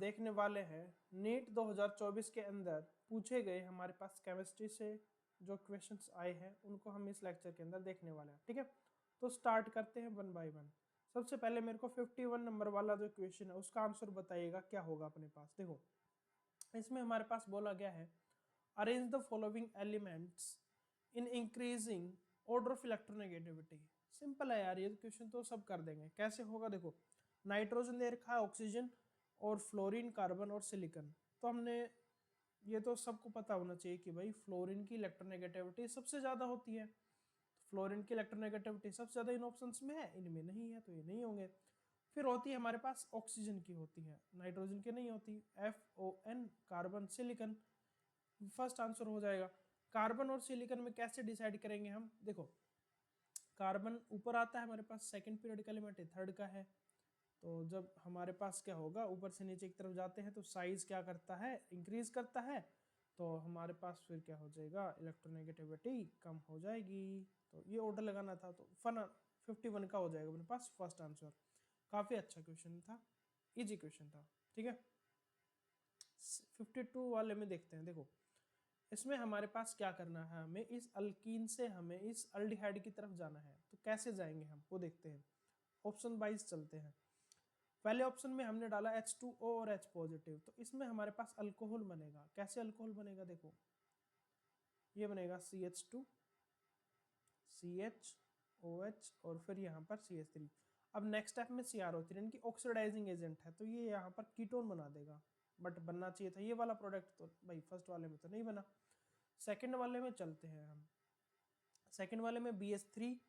देखने वाले हैं नीट 2024 के अंदर पूछे गए हमारे पास केमिस्ट्री से जो क्वेश्चंस आए हैं उनको हम इस लेक्चर के अंदर देखने वाले हैं। ठीक है, तो स्टार्ट करते हैं वन बाय वन। सबसे पहले मेरे को 51 नंबर वाला जो क्वेश्चन है उसका आंसर बताइएगा क्या होगा अपने पास। देखो इसमें हमारे पास बोला गया है arrange the following elements in increasing order of electronegativity. Simple है यार, ये क्वेश्चन तो सब कर देंगे। कैसे होगा देखो, नाइट्रोजन दे रखा है, ऑक्सीजन और फ्लोरीन, कार्बन और सिलिकॉन। तो हमने ये तो सबको पता होना चाहिए कि भाई फ्लोरीन की इलेक्ट्रोनेगेटिविटी सबसे ज़्यादा होती है। तो फ्लोरीन की इलेक्ट्रोनेगेटिविटी सबसे ज़्यादा इन ऑप्शंस में है, इनमें नहीं है तो ये नहीं होंगे। फिर होती है हमारे पास ऑक्सीजन की होती है, नाइट्रोजन की नहीं होती। FON carbon silicon first answer हो जाएगा। कार्बन और सिलिकॉन में कैसे डिसाइड करेंगे हम, देखो कार्बन ऊपर आता है हमारे पास, सेकंड पीरियड का एलिमेंट है, थर्ड का है। तो जब हमारे पास क्या होगा, ऊपर से नीचे की तरफ जाते हैं तो साइज क्या करता है, इंक्रीज करता है। तो हमारे पास फिर क्या हो जाएगा, इलेक्ट्रोनेगेटिविटी कम हो जाएगी। तो ये ऑर्डर लगाना था, तो 51 का हो जाएगा अपने पास फर्स्ट आंसर। काफ़ी अच्छा क्वेश्चन था, इजी क्वेश्चन था। ठीक है, 52 वाले में देखते हैं। देखो इसमें हमारे पास क्या करना है, हमें इस अल्कीन से हमें इस अल्डिहाइड की तरफ जाना है। तो कैसे जाएंगे हम वो देखते हैं, ऑप्शन वाइज चलते हैं। पहले ऑप्शन में हमने डाला H2O और H पॉजिटिव, तो इसमें हमारे पास अल्कोहल बनेगा। कैसे अल्कोहल बनेगा, देखो ये बनेगा CH2 CHOH और फिर यहाँ पर CH3। अब नेक्स्ट स्टेप में CrO3 इनकी ऑक्सीडाइजिंग एजेंट है, तो ये यहाँ पर कीटोन बना देगा। बट बनना चाहिए था ये वाला प्रोडक्ट, तो भाई फर्स्ट वाले में तो नहीं बना। सेकंड वाले में चलते हैं हम। सेकंड वाले में BH3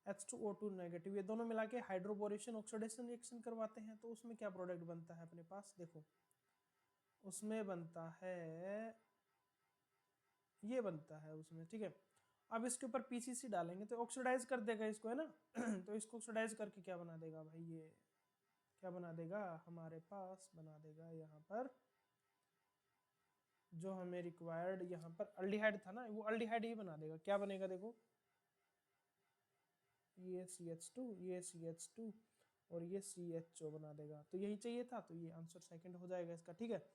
H2O2 नेगेटिव, ये दोनों मिला के हाइड्रोबोरेशन ऑक्सीडेशन रिएक्शन करवाते हैं। तो उसमें क्या प्रोडक्ट बनता है अपने पास, देखो उसमें बनता है, ये बनता है उसमें। ठीक है, अब इसके ऊपर PCC डालेंगे तो ऑक्सीडाइज कर देगा इसको, है ना। तो इसको ऑक्सीडाइज करके क्या बना देगा भाई, ये क्या बना देगा, हमारे पास बना देगा यहाँ पर जो हमें रिक्वायर्ड, यहाँ पर अल्डिहाइड था ना, वो अल्डिहाइड ही बना देगा। क्या बनेगा देखो, ये CH2 ये CH2 और ये CHO बना देगा। तो यही चाहिए था, तो ये आंसर सेकंड हो जाएगा इसका। ठीक है,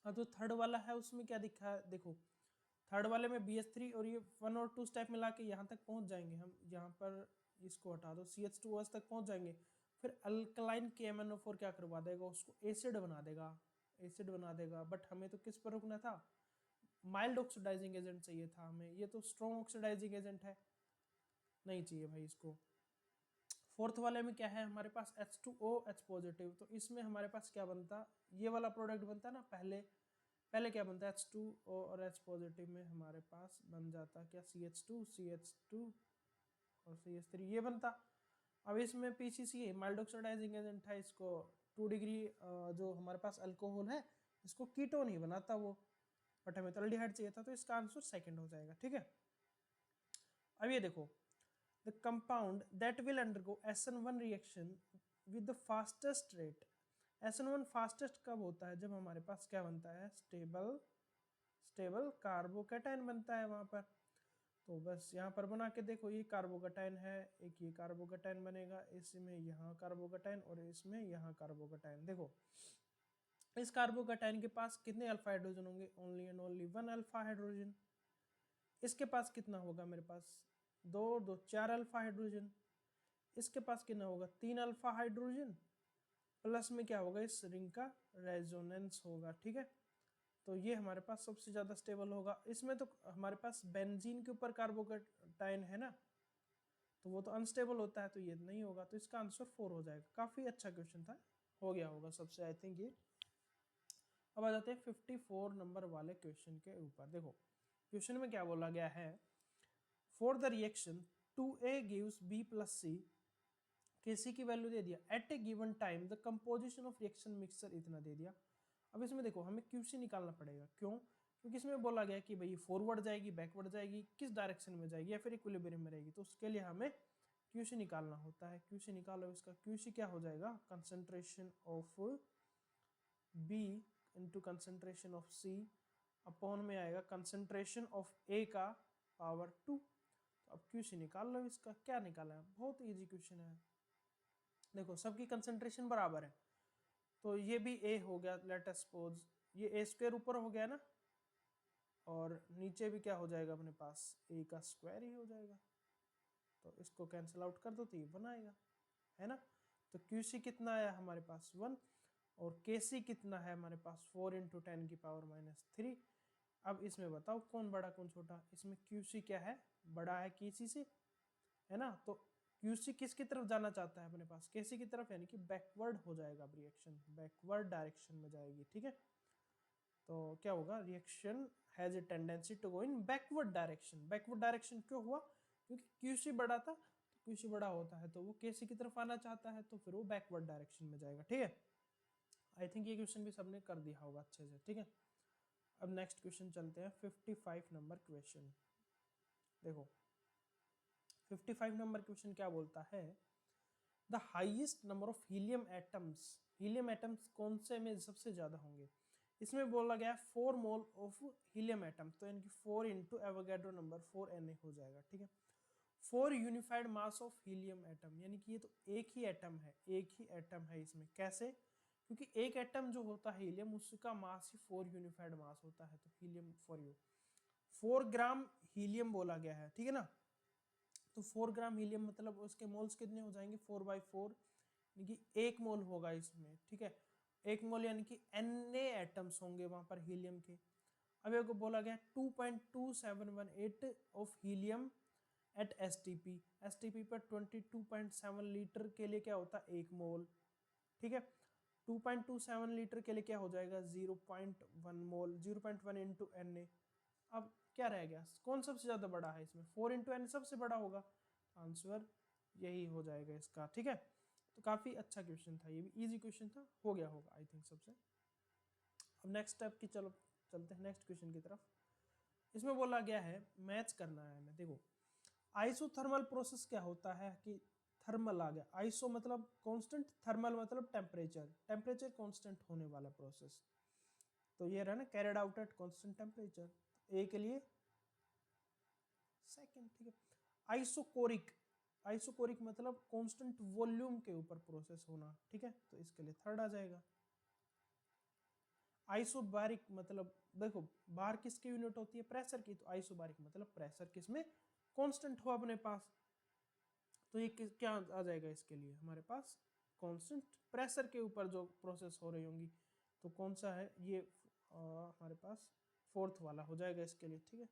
अब जो थर्ड वाला है उसमें क्या दिखा है, देखो थर्ड वाले में BH3 और ये 1 और 2 स्टेप मिला के यहाँ तक पहुँच जाएंगे हम। यहाँ पर इसको हटा दो, CH2OH तक पहुँच जाएंगे। फिर अल्कलाइन KMnO4 क्या करवा देगा, उसको एसिड बना देगा, एसिड बना देगा। बट हमें तो किस पर रुकना था, माइल्ड ऑक्सीडाइजिंग एजेंट चाहिए था हमें, ये तो स्ट्रॉन्ग ऑक्सीडाइजिंग एजेंट है, नहीं चाहिए भाई इसको। फोर्थ वाले में क्या है हमारे पास, H2OH पॉजिटिव, तो इसमें हमारे पास क्या बनता, ये वाला प्रोडक्ट बनता ना। पहले पहले क्या बनता है, H2O और H पॉजिटिव में हमारे पास बन जाता क्या, CH2 और CH3 ये बनता। अब इसमें PCC माइल्ड ऑक्सीडाइजिंग एजेंट है, इसको 2 डिग्री जो हमारे पास अल्कोहल है इसको कीटोन ही बनाता वो। बट हमें तो अल्डिहाइड चाहिए था, तो इसका आंसर सेकंड हो जाएगा। ठीक है, अब ये देखो, the compound that will undergo SN1 reaction with the fastest rate। SN1 fastest कब होता है, जब हमारे पास क्या बनता है, स्टेबल कार्बोकेटाइन बनता है वहां पर। तो बस यहाँ पर बना के देखो, ये कार्बोकेटाइन है, एक ये कार्बोकेटाइन बनेगा, इसमें यहाँ कार्बोकेटाइन और इसमें यहाँ कार्बोकेटाइन। देखो इस कार्बोकेटाइन के पास कितने अल्फा हाइड्रोजन होंगे, only and only 1 alpha hydrogen. इसके पास कितना होगा, मेरे पास 2 और 2 4 अल्फा हाइड्रोजन। इसके पास कितना होगा, 3 अल्फा हाइड्रोजन, प्लस में क्या होगा, इस रिंग का रेजोनेंस होगा। ठीक है, तो ये हमारे पास सबसे ज़्यादा स्टेबल होगा। इसमें तो हमारे पास बेंजीन के ऊपर कार्बोकेटाइन है ना, तो वो तो अनस्टेबल होता है, तो ये नहीं होगा। तो इसका आंसर 4 हो जाएगा। काफ़ी अच्छा क्वेश्चन था, हो गया होगा सबसे, आई थिंक ये। अब आ जाते हैं 54 नंबर वाले क्वेश्चन के ऊपर। देखो क्वेश्चन में क्या बोला गया है, for the reaction 2A gives B plus C, KC की वैल्यू दे दिया, at a given time the composition of reaction mixture इतना दे दिया। अब इसमें देखो हमें QC निकालना पड़ेगा। क्यों, क्योंकि इसमें बोला गया कि भाई फॉरवर्ड जाएगी, बैकवर्ड जाएगी, किस डायरेक्शन में जाएगी, या फिर इक्विलिब्रियम में रहेगी। तो उसके लिए हमें QC निकालना होता है। QC निकालो, इसका QC क्या हो जाएगा, concentration of B into concentration of C upon में आएगा कंसंट्रेशन ऑफ A का पावर 2। तो अब QC निकाल लो, इसका क्या निकाला है, बहुत इजी क्वेश्चन है। देखो सबकी कंसंट्रेशन बराबर है, तो ये भी a हो गया, लेट अस सपोज ये a स्क्वायर ऊपर हो गया ना, और नीचे भी क्या हो जाएगा अपने पास, a का स्क्वायर ही हो जाएगा। तो इसको कैंसिल आउट कर दो तो ये 1 आएगा, है ना। तो QC कितना आया हमारे पास 1, और KC कितना है हमारे पास 4 × 10⁻³ अब इसमें बताओ कौन बड़ा कौन छोटा, इसमें QC क्या है, बड़ा है KC से, है ना। तो QC किसकी तरफ जाना चाहता है अपने पास, KC की तरफ, यानी कि बैकवर्ड हो जाएगा रिएक्शन, बैकवर्ड डायरेक्शन में जाएगी, ठीक है। तो क्या होगा, reaction has a tendency to go in backward direction. Backward direction क्यों हुआ, क्योंकि QC बड़ा था, तो QC बड़ा होता है तो वो KC की तरफ आना चाहता है, तो फिर वो बैकवर्ड डायरेक्शन में जाएगा, ठीक है। आई थिंक ये क्वेश्चन भी सबने कर दिया होगा अच्छे से, ठीक है। अब नेक्स्ट क्वेश्चन चलते हैं, 55 नंबर क्वेश्चन। देखो 55 नंबर क्वेश्चन क्या बोलता है, the highest number of helium atoms, helium atoms कौन से में सबसे ज्यादा होंगे। इसमें बोला गया 4 मोल ऑफ हीलियम एटम, तो इनकी 4 इंटू एवोगैड्रो नंबर 4Na हो जाएगा, ठीक है। 4 unified mass of helium atom, यानी कि ये तो एक ही एटम है, एक ही एटम है इसमें, कैसे, क्योंकि एक एटम जो होता है हीलियम उसका मास ही 4 यूनिफाइड मास होता है, तो helium for you 4 gram helium बोला गया है, ठीक है ना। तो 4 ग्राम हीलियम मतलब उसके मोल्स कितने हो जाएंगे, 4/4, यानी कि 1 मोल होगा इसमें, ठीक है। 1 मोल यानी कि Na एटम्स होंगे वहां पर हीलियम के। अब एक बोला गया 2.2718 of helium at STP, STP पर 22.7 लीटर के लिए क्या होता है 1 मोल, ठीक है। 2.27 लीटर के लिए क्या हो जाएगा 0.1 मोल, 0.1 इंटू Na। अब क्या रह गया, कौन सबसे ज्यादा बड़ा है इसमें, 4 इंटू Na सबसे बड़ा होगा, आंसर यही हो जाएगा इसका, ठीक है। तो काफी अच्छा क्वेश्चन था, ये भी इजी क्वेश्चन था, हो गया होगा आई थिंक सबसे। अब नेक्स्ट स्टेप की चलो चलते हैं नेक्स्ट क्वेश्चन की तरफ। इसमें बोला गया है मैच करना है हमें। देखो आइसोथर्मल प्रोसेस क्या होता है कि थर्मल आ गया, आइसो मतलब कांस्टेंट, थर्मल मतलब टेम्परेचर, टेम्परेचर कांस्टेंट होने वाला प्रोसेस। तो ये रहा ना carried out at constant temperature, ए के लिए सेकंड, ठीक है। आइसोकोरिक, आइसोकोरिक मतलब कांस्टेंट वॉल्यूम के ऊपर प्रोसेस होना, ठीक है, तो इसके लिए थर्ड आ जाएगा। आइसोबारिक मतलब देखो बार किसकी यूनिट होती है, प्रेशर की, तो आइसोबारिक मतलब प्रेशर किसमें कांस्टेंट हो अपने पास, तो ये क्या आ जाएगा इसके लिए हमारे पास, कांस्टेंट प्रेशर के ऊपर जो प्रोसेस हो रही होंगी, तो कौन सा है ये हमारे पास फोर्थ वाला हो जाएगा इसके लिए, ठीक है।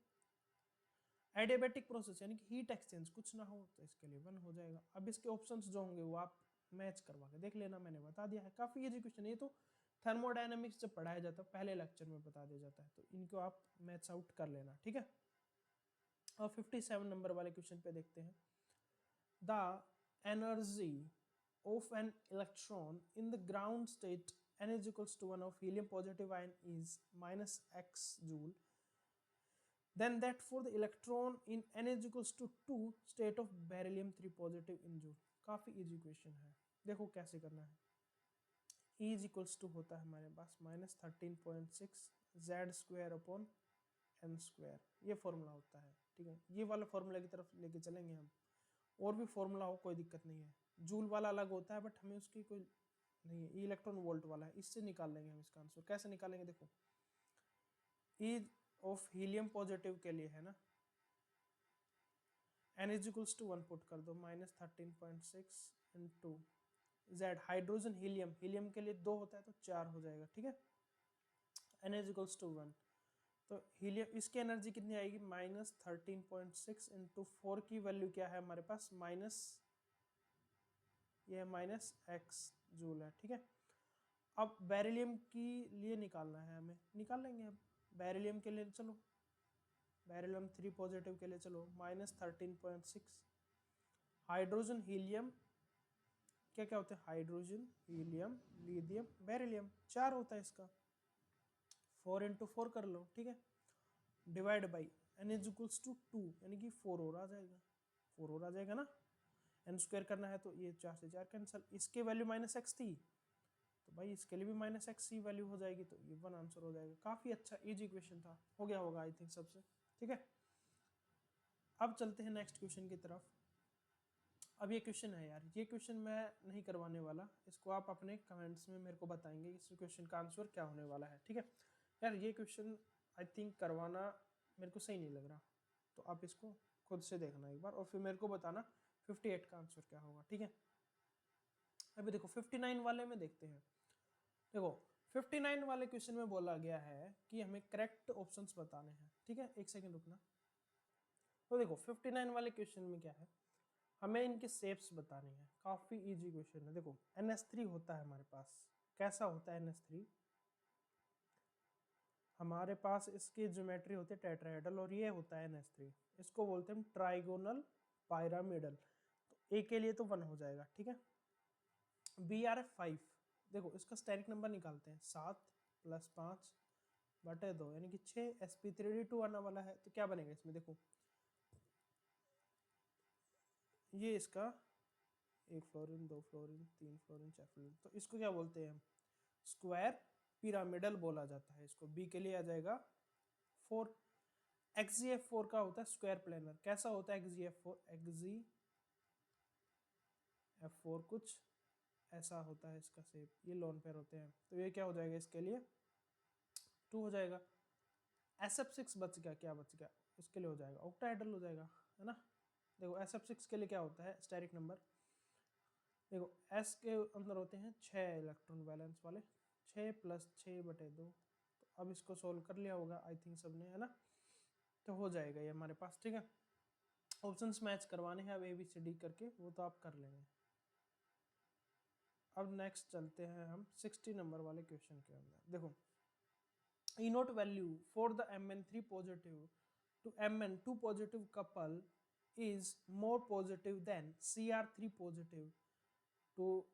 एडियाबैटिक प्रोसेस यानी कि हीट एक्सचेंज कुछ ना हो, तो इसके लिए 1 हो जाएगा। अब इसके ऑप्शंस जो होंगे वो आप मैच करवा के देख लेना, मैंने बता दिया है, काफी इजी क्वेश्चन है ये तो, थर्मोडायनेमिक्स जब पढ़ाया जाता है पहले लेक्चर में बता दिया जाता है, तो इनको आप मैच आउट कर लेना, ठीक है। और 57 नंबर वाले क्वेश्चन पे देखते हैं, the energy of an electron in the ground state n is equals to 1 of helium positive ion is minus x joule, then that for the electron in n is equals to 2 state of beryllium 3 positive in joule। काफी easy question है, देखो कैसे करना है। E is equals to होता है हमारे पास -13.6 z square upon n square, ये फॉर्मूला होता है, ठीक है। ये वाला फॉर्मूला की तरफ लेके चलेंगे हम, और भी फॉर्मूला हो कोई दिक्कत नहीं है, जूल वाला अलग होता है बट हमें उसकी कोई नहीं है, इलेक्ट्रॉन वोल्ट वाला है, इससे निकाल लेंगे हम इसका आंसर। कैसे निकालेंगे देखो, ई ऑफ हीलियम पॉजिटिव के लिए है ना, n is equals to 1 put कर दो, -13.6 into z, hydrogen helium, helium के लिए 2 होता है तो 4 हो जाएगा, ठीक है। n इज इक्वल्स टू 1, तो हीलियम इसकी एनर्जी कितनी आएगी -13.6 इंटू 4 की वैल्यू क्या है हमारे पास ये -x जूल है, ठीक है। अब बेरिलियम की लिए निकालना है हमें, निकाल लेंगे। अब बेरिलियम के लिए चलो, बेरिलियम 3 पॉजिटिव के लिए चलो -13.6, हाइड्रोजन हीलियम क्या क्या होते हैं, हाइड्रोजन हीलियम लिथियम बेरिलियम 4 होता है इसका, 4 इंटू 4 कर लो, ठीक है, divide by n is equals to 2 यानी कि 4 और आ जाएगा, 4 और आ जाएगा ना, n स्क्वायर करना है तो ये 4 से 4 कैंसिल, इसके वैल्यू -x थी तो भाई इसके लिए भी -x ही वैल्यू हो जाएगी, तो ये 1 आंसर हो जाएगा। काफी अच्छा इजी क्वेश्चन था, हो गया होगा आई थिंक सबसे, ठीक है। अब चलते हैं नेक्स्ट क्वेश्चन की तरफ। अब ये क्वेश्चन है यार, ये क्वेश्चन मैं नहीं करवाने वाला, इसको आप अपने कमेंट्स में मेरे को बताएंगे इस क्वेश्चन का आंसर क्या होने वाला है, ठीक है यार। ये क्वेश्चन आई थिंक करवाना मेरे को सही नहीं लग रहा, तो आप इसको खुद से देखना एक बार और फिर मेरे को बताना 58 का आंसर क्या होगा, ठीक है। अभी देखो 59 वाले में देखते हैं। देखो 59 वाले क्वेश्चन में बोला गया है कि हमें करेक्ट ऑप्शंस बताने हैं, ठीक है, एक सेकंड रुकना। तो देखो 59 वाले क्वेश्चन में क्या है, हमें इनके शेप्स बताने हैं। काफी इजी क्वेश्चन है। देखो NH3 होता है हमारे पास, कैसा होता है NH3, हमारे पास इसकी ज्योमेट्री होती है टेट्राहेड्रल और ये होता है NH3, इसको बोलते हैं ट्राइगोनल पायरामिडल। तो ए के लिए तो 1 हो जाएगा, ठीक है। BRF5, देखो इसका स्टेरिक नंबर निकालते हैं, 7 + 5 बटे 2 यानी कि 6, sp3d2 आने वाला है। तो क्या बनेगा इसमें, देखो ये इसका 1 फ्लोरीन 2 फ्लोरीन 3 फ्लोरीन 4 फ्लोरीन, तो इसको क्या बोलते हैं, स्क्वायर पिरामिडल बोला जाता है इसको। बी के लिए आ जाएगा 4। XGF4 का होता है स्क्वायर प्लेनर, कैसा होता है XGF4, XGF4 कुछ ऐसा होता है इसका शेप, ये लोन पेयर होते हैं। तो ये क्या हो जाएगा इसके लिए 2 हो जाएगा। SF6 बच गया, क्या बच गया, इसके लिए हो जाएगा ऑक्टाहेड्रल हो जाएगा, है ना। देखो SF6 के लिए क्या होता है स्टेरिक नंबर, देखो S के अंदर होते हैं 6 इलेक्ट्रॉन बैलेंस वाले, 6 + 6 बटे 2। तो अब इसको सोल्व कर लिया होगा आई थिंक सबने, है ना। तो हो जाएगा ये हमारे पास, ठीक है। ऑप्शंस मैच करवाने हैं अब ABCD करके, वो तो आप कर लेंगे। अब नेक्स्ट चलते हैं हम 60 नंबर वाले क्वेश्चन के अंदर। देखो E0 value for the Mn3 positive to Mn2 positive couple is more positive than Cr3 positive to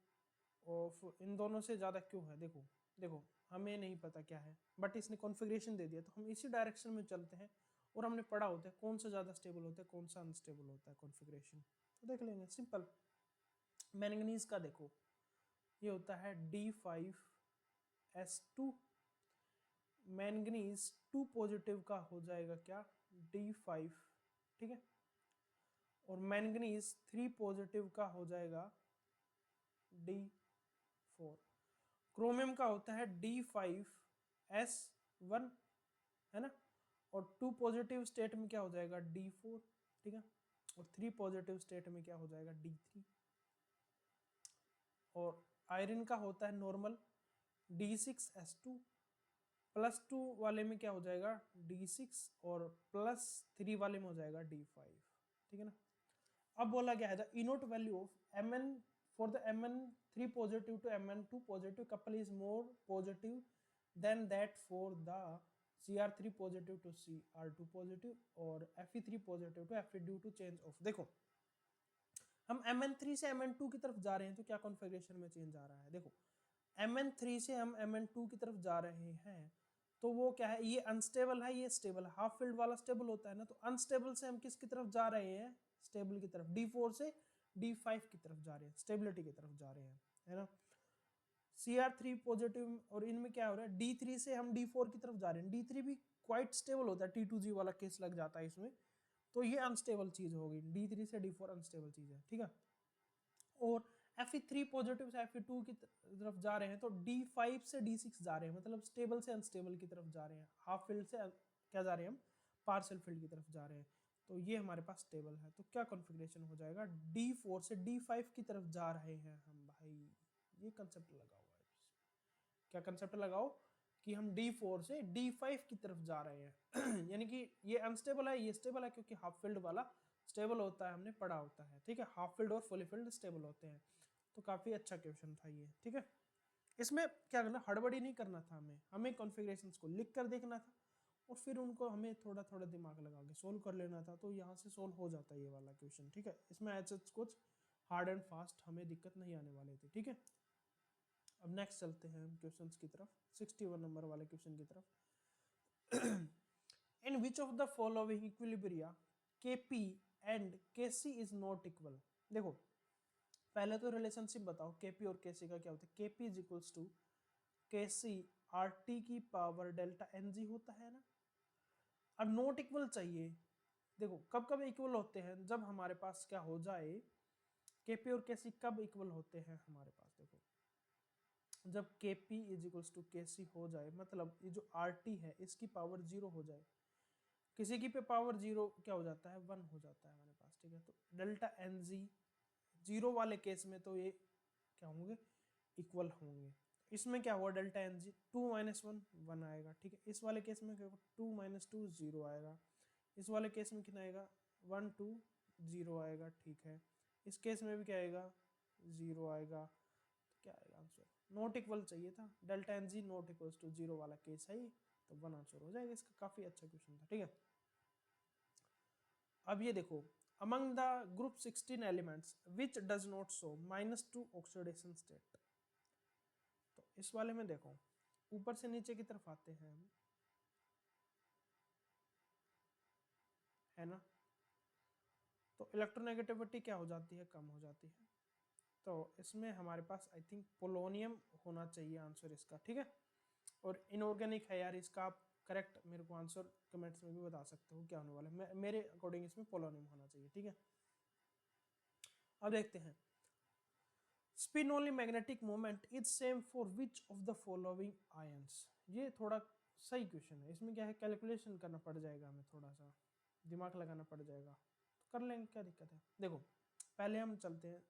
ऑफ, इन दोनों से ज़्यादा क्यों है। देखो देखो हमें नहीं पता क्या है, बट इसने कॉन्फ़िगरेशन दे दिया, तो हम इसी डायरेक्शन में चलते हैं और हमने पढ़ा होता है कौन सा ज़्यादा स्टेबल होता है कौन सा अनस्टेबल होता है कॉन्फ़िगरेशन, तो देख लेंगे सिंपल। मैंगनीज का देखो ये होता है D5S2, मैंगनीज 2 पॉजिटिव का हो जाएगा क्या D5, ठीक है, और मैंगनीज 3 पॉजिटिव का हो जाएगा D4। क्रोमियम का होता है D5S1, है ना, और 2 पॉजिटिव स्टेट में क्या हो जाएगा D4, ठीक है, और 3 पॉजिटिव स्टेट में क्या हो जाएगा D3। और आयरन का होता है नॉर्मल D6S2, +2 वाले में क्या हो जाएगा D6 और +3 वाले में हो जाएगा D5, ठीक है ना। अब बोला गया है the E naught value of Mn for the Mn3 positive to Mn2 positive couple is more positive than that for the Cr3 positive to Cr2 positive or Fe3 positive to Fe due to change of. देखो हम Mn3 से Mn2 की तरफ जा रहे हैं तो क्या कॉन्फ़िगरेशन में चेंज आ रहा है। देखो Mn3 से हम Mn2 की तरफ जा रहे हैं तो वो क्या है, ये अनस्टेबल है ये स्टेबल है, हाफ फील्ड वाला स्टेबल होता है ना, तो अनस्टेबल से हम किसकी तरफ जा रहे हैं, स्टेबल की तरफ। D4 से D5 की तरफ जा रहे हैं, स्टेबिलिटी की तरफ जा रहे हैं, है ना। Cr3 पॉजिटिव और इनमें क्या हो रहा है D3 से हम D4 की तरफ जा रहे हैं, D3 भी क्वाइट स्टेबल होता है, T2G वाला केस लग जाता है इसमें, तो ये अनस्टेबल चीज होगी, D3 से D4 अनस्टेबल चीज है, ठीक है। और Fe3 पॉजिटिव से Fe2 की तरफ जा रहे हैं तो D5 से D6 जा रहे हैं, मतलब स्टेबल से अनस्टेबल की तरफ जा रहे हैं, हाफ फील्ड से क्या जा रहे हैं हम पार्शियल फील्ड की तरफ जा रहे हैं, तो ये हमारे पास स्टेबल है। तो क्या कॉन्फ़िगरेशन हो जाएगा D4 से D5 की तरफ जा रहे हैं हम भाई, ये कंसेप्ट लगाओ, क्या कंसेप्ट लगाओ कि हम D4 से D5 की तरफ जा रहे हैं यानी कि ये अनस्टेबल है ये स्टेबल है, क्योंकि हाफ फील्ड वाला स्टेबल होता है, हमने पढ़ा होता है, ठीक है, हाफ फील्ड और फुली फील्ड स्टेबल होते हैं। तो काफी अच्छा क्वेश्चन था ये, ठीक है। इसमें क्या करना, हड़बड़ी नहीं करना था, हमें कॉन्फ़िगरेशंस को लिख कर देखना था और फिर उनको हमें थोड़ा थोड़ा दिमाग लगा के सोल्व कर लेना था, तो यहाँ से सोल्व हो जाता है ये वाला क्वेश्चन, ठीक है। इसमें ऐसा कुछ हार्ड एंड फास्ट हमें दिक्कत नहीं आने वाली थी, ठीक है। अब नेक्स्ट चलते हैं हम क्वेश्चंस की तरफ, 61 नंबर वाले क्वेश्चन की तरफ। In which of the following equilibria Kp and Kc is not equal. देखो पहले तो रिलेशनशिप बताओ Kp और Kc का क्या होता है। Kp is equals to Kc RT की पावर डेल्टा Ng होता है ना। अब नॉट इक्वल चाहिए, देखो कब कब इक्वल होते हैं, जब हमारे पास क्या हो जाए Kp और Kc कब इक्वल होते हैं हमारे पास? देखो, जब Kp is equals to Kc हो जाए, मतलब ये जो Rt है इसकी पावर 0 हो जाए, किसी की पे पावर 0 क्या हो जाता है, 1 हो जाता है हमारे पास, ठीक है। तो डेल्टा Nz 0 वाले केस में तो ये क्या होंगे, इक्वल होंगे। इसमें क्या हुआ, डेल्टा Nz 2 माइनस 1 1 आएगा, ठीक है। इस वाले केस में क्या होगा, 2 माइनस 2 0 आएगा। इस वाले केस में कितना आएगा, 1 2 0 आएगा, ठीक है। इस केस में भी क्या आएगा, 0 आएगा। तो क्या आएगा आंसर, नॉट इक्वल चाहिए था, delta N G not equals to 0 वाला केस है ये, तो 1 आंसर हो जाएगा इसका। काफी अच्छा क्वेश्चन था, ठीक है। अब ये देखो, among the group 16 elements which does not show -2 oxidation state. तो इस वाले में देखो, ऊपर से नीचे की तरफ आते हैं हम, है ना। तो इलेक्ट्रोनेगेटिविटी क्या हो जाती है, कम हो जाती है। तो इसमें हमारे पास आई थिंक पोलोनियम होना चाहिए आंसर इसका, ठीक है। और इनऑर्गेनिक है यार, इसका आप करेक्ट मेरे को आंसर कमेंट्स में भी बता सकते हो क्या होने वाला है। मेरे अकॉर्डिंग इसमें पोलोनियम होना चाहिए, ठीक है। अब देखते हैं, spin only magnetic moment is same for which of the following ions. ये थोड़ा सही क्वेश्चन है, इसमें क्या है, कैलकुलेशन करना पड़ जाएगा हमें, थोड़ा सा दिमाग लगाना पड़ जाएगा, तो कर लेंगे, क्या दिक्कत है। देखो, पहले हम चलते हैं,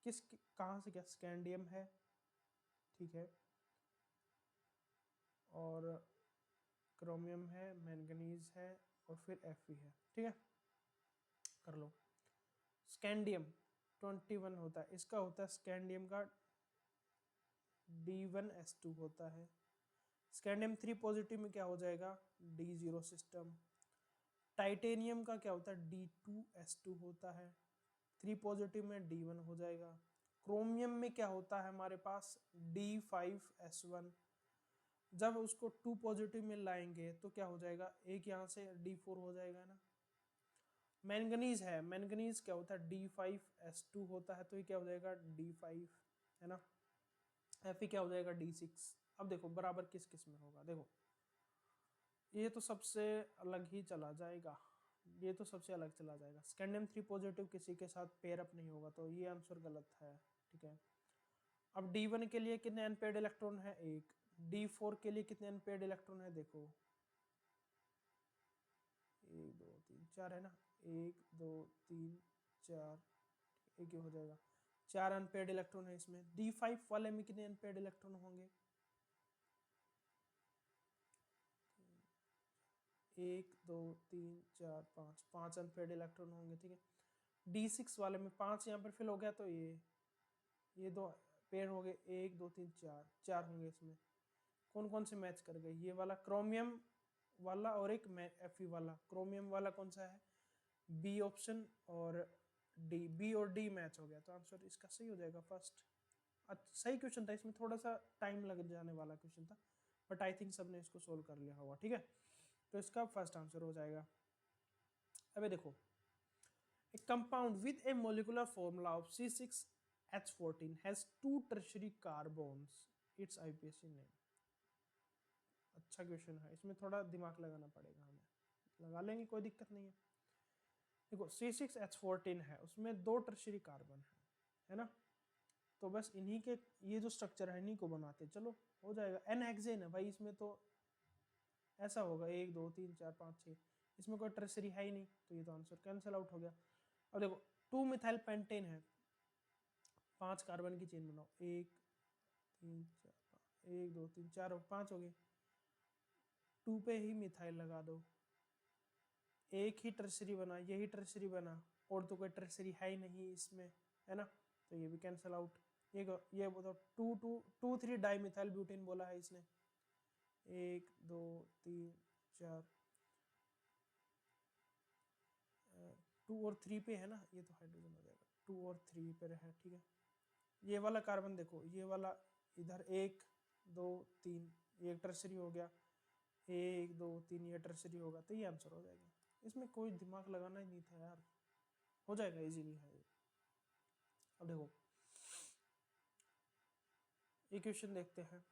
किस कहाँ से क्या, स्कैंडियम है, ठीक है, और क्रोमियम है, मैंगनीज है, और फिर Fe है, ठीक है। कर लो, स्कैंडियम 21 होता है, इसका होता है स्कैंडियम का D1S2 होता है। स्कैंडियम 3 पॉजिटिव में क्या हो जाएगा, D0 सिस्टम। टाइटेनियम का क्या होता है, D2S2 होता है, 3 पॉजिटिव में D1 हो जाएगा। क्रोमियम में क्या होता है हमारे पास, D5S1। जब उसको 2 पॉजिटिव में लाएंगे तो क्या हो जाएगा, एक यहाँ से D4 हो जाएगा ना। मैंगनीज है, मैंगनीज क्या होता है, D5S2 होता है, तो ये क्या हो जाएगा, D5, है ना। Fe क्या हो जाएगा, D6। अब देखो बराबर किस किस में होगा, देखो ये तो सबसे अलग ही चला जाएगा, ये तो सबसे अलग चला जाएगा। स्कैंडियम 3 पॉजिटिव किसी के साथ पेयर अप नहीं होगा, तो ये आंसर गलत है, ठीक है। अब D1 के लिए कितने अनपेयर्ड इलेक्ट्रॉन है, एक। D4 के लिए कितने अनपेयर्ड इलेक्ट्रॉन है, देखो 1 2 3 4 है ना, 1 2 3 4, एक ही हो जाएगा, 4 अनपेयर्ड इलेक्ट्रॉन है इसमें। D5 वाले में कितने अनपेयर्ड इलेक्ट्रॉन होंगे, 1 2 3 4 5, 5 अनपेयर्ड इलेक्ट्रॉन होंगे, ठीक है। D6 वाले में 5 यहाँ पर फिल हो गया, तो ये दो पेयर हो गए, 1 2 3 4, 4 होंगे इसमें। कौन कौन से मैच कर गए, ये वाला क्रोमियम वाला और एक Fe वाला। क्रोमियम वाला कौन सा है, बी ऑप्शन, और डी, बी और डी मैच हो गया, तो आंसर इसका सही हो जाएगा फर्स्ट। अच्छा सही क्वेश्चन था, इसमें थोड़ा सा टाइम लग जाने वाला क्वेश्चन था, बट आई थिंक सबने इसको सोल्व कर लिया होगा, ठीक है। तो इसका फर्स्ट आंसर हो जाएगा। अबे देखो, a compound with a molecular formula of C6H14 has 2 tertiary carbons, its IUPAC name। अच्छा क्वेश्चन है, इसमें थोड़ा दिमाग लगाना पड़ेगा हमें, लगा लेंगे, कोई दिक्कत नहीं है। देखो C6H14 है, उसमें 2 टर्शियरी कार्बन है ना। तो बस इन्हीं के, ये जो स्ट्रक्चर है इन्हीं को बनाते, चलो हो जाएगा। एन हेक्सेन है भाई, इसमें तो ऐसा होगा 1 2 3 4 5 6, इसमें कोई टर्शियरी है ही नहीं, तो ये तो आंसर कैंसिल आउट हो गया। अब देखो 2 मिथाइल पेंटेन है, 5 कार्बन की चेन बनाओ, 1 3 4 1 2 3 4 5 हो गए, 2 पे ही मिथाइल लगा दो, एक ही टर्सरी बना, यही टर्सरी बना, और तो कोई टर्सरी है ही नहीं इसमें, है ना। तो ये भी कैंसिल आउट। ये बताओ 2 2 3 डाई मिथाइल ब्यूटेन बोला है इसने, 1 2 3 4, 2 और 3 पे है ना, ये तो हाइड्रोजन हो जाएगा, 2 और 3 पे है, ठीक है। ये वाला कार्बन देखो, ये वाला इधर 1 2 3, ये टर्सरी हो गया, 1 2 3 ये टर्सरी होगा, तो ये आंसर हो जाएगा। इसमें कोई दिमाग लगाना ही नहीं था यार, हो जाएगा इजीली है। अब देखो ये क्वेश्चन देखते हैं,